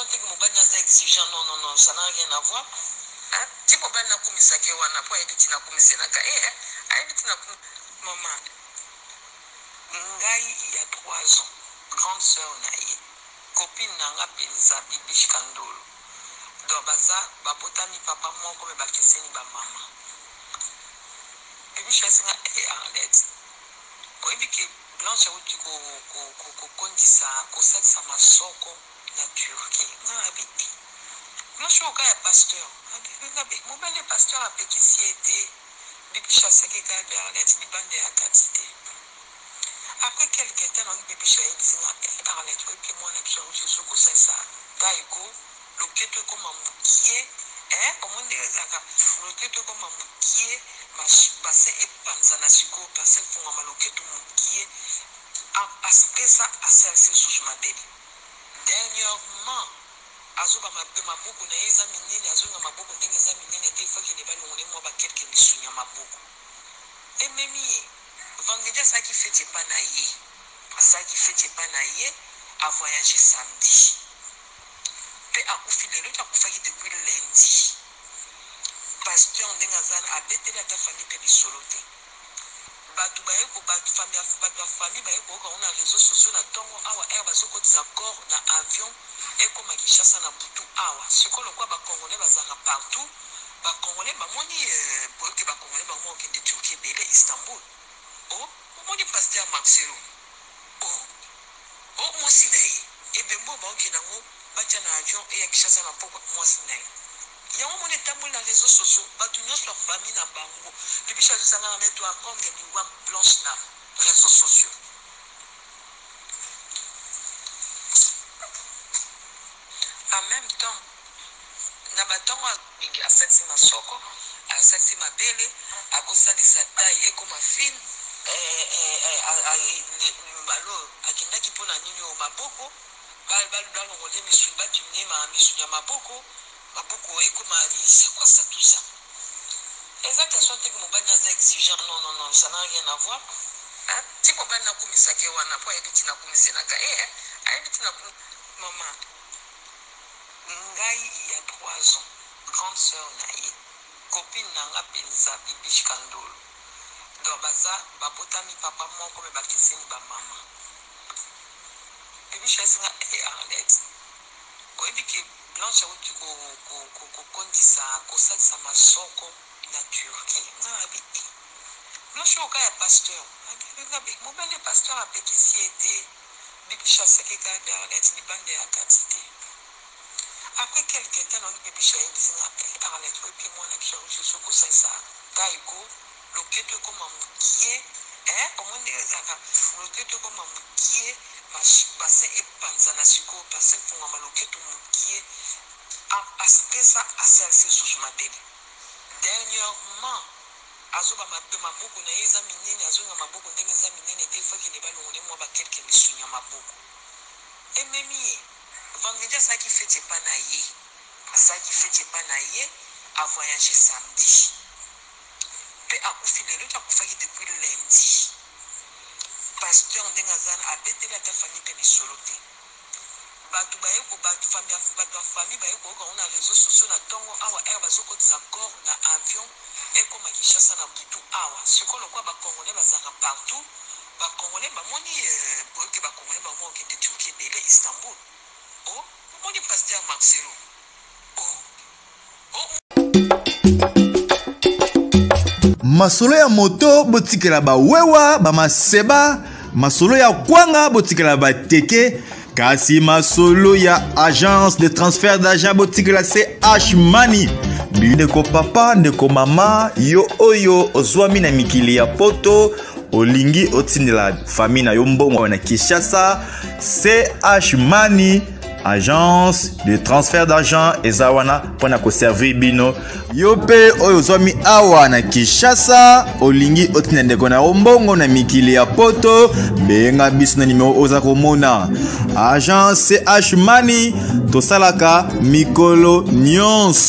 question que mon bani est exigeant, non, ça n'a rien à voir. Hein? Si mon bani n'a pas mis ça, on n'a pas évité n'a pas mis ça, maman, Ngai, il y a 3 ans, grande sœur Naïe, copine Nanga Penza, Bibish Kandolo. Donc, baza, babotani papa, moi, comme bakeseni ba maman. Bibish Kasenga est Arlette. Oui, que Blanche a dit qu'on dit ça, qu'on sait ça ma soko na Turquie. Non, habité. Blanche au gars est pasteur. Mon bel pasteur a petit si été. Bibish a saqué qu'elle Arlette, ni bande à quantité. Après quelques temps, on dit Bibish a dit Arlette, oui, que moi, on a besoin de ce que c'est ça. Taïko, le quête comme un moukier, hein, comment dire, le quête comme un moukier. Bassin et panzana siko bassin pour amaloke tout moukier a spesa a celle-ci sous ma bébé. Dernièrement, azoba ma boko na eza minene azonga maboko ndenge eza minene te fa ke deba ngone mo ba quelques misunya maboko. Et memi vendredi ça qui fait pas na ye. Ça qui fait pas na ye a voyagé samedi. Pe a kufile le ta kufa depuis lundi. Pasteur Ndengazan a bêté la famille de Bisolote. Batu baeko, batu famille baeko, on a réseaux sociaux, na tongo awa air bazoko d'accord na avion et comme à Kinshasa na butu awa. Ce qu'on le quoi ba congolais bazara partout, ba congolais ba moni pour que ba congolais ba mo de Turquie bébé Istanbul. Oh, moni pasteur Marcelo. Oh, moi sinaye. Et ben moi ba ok na mo batia na avion et à Kinshasa na poko moi sinaye. Il y a un moment où les réseaux sociaux, sur famille na bango. Les biches de Sanga mettent toi comme des lois blanches na réseaux sociaux. En même temps, na batongo a sexy ma soko, a sexy ma belle, a kosa de sa taille et comme ma fille, balo a kinaki pona nini o maboko, bal on les misuba tu ne ma misunya maboko. C'est quoi ça tout ça? Eza question que mon bani est exigeant, non, ça n'a rien à voir. Hein? Si mon bani n'a pas mis ça, on n'a pas évité n'a pas mis ça, maman, Ngai, il y a 3 ans, grande sœur Naïe, copine Nanga Penza, Bibish Kandolo. Donc, baza, babotami papa, moi, comme bakeseni ba maman. Bibish Kasenga est Arlette. Oui, que Blanche a dit qu'on dit ça, qu'on sait ça ma soko na Turquie. Non, habité. Blanche au gars est pasteur. Mon bel pasteur a petit si été. Bibish a saqué qu'elle Arlette, ni bande à quantité. Après quelques temps, on dit Bibish a dit Arlette, oui, que moi, on a besoin de ce que c'est ça. Taïko, le quête comme un moukier, hein, comment dire, le quête comme un moukier. Bassin et panzana siko bassin pour amaloke tout moukier a spesa a celle-ci sous ma bébé. Dernièrement, azoba ma boko na eza minene azonga maboko ndenge eza minene te fa ke deba ngone mo ba quelques misunya maboko. Et memi vendredi ça qui fait pas na ye. Ça qui fait pas na ye a voyagé samedi. Pe a kufile le ta kufa depuis lundi. Pasteur Ndengazan a bêté la famille de Bisolote. Batu baeko, batu famille baeko, on a réseaux sociaux, na tongo awa air bazoko d'accord na avion et comme à Kinshasa na butu awa. Ce qu'on le quoi ba congolais bazara partout, ba congolais ba moni pour que ba congolais ba mo de Turquie bébé Istanbul. Oh, moni pasteur Marcelo. Masolo ya moto botikela ba wewa ba maseba, masolo ya kwanga botikela ba teke, kasi masolo ya agence de transfert d'argent botikela c'est H-Money. Ndeko papa, ndeko mama, yo oyo ozwami na mikili ya poto, olingi otindela famille na yo mbongo na Kinshasa, c'est H-Money. Agence de transfert d'argent ezawana pona ko servir bino yope oyo zomi awa na Kinshasa olingi otina ndeko na ombongo na mikili ya poto benga biso na numéro oza komona agence H-Money tosalaka mikolo nyonso.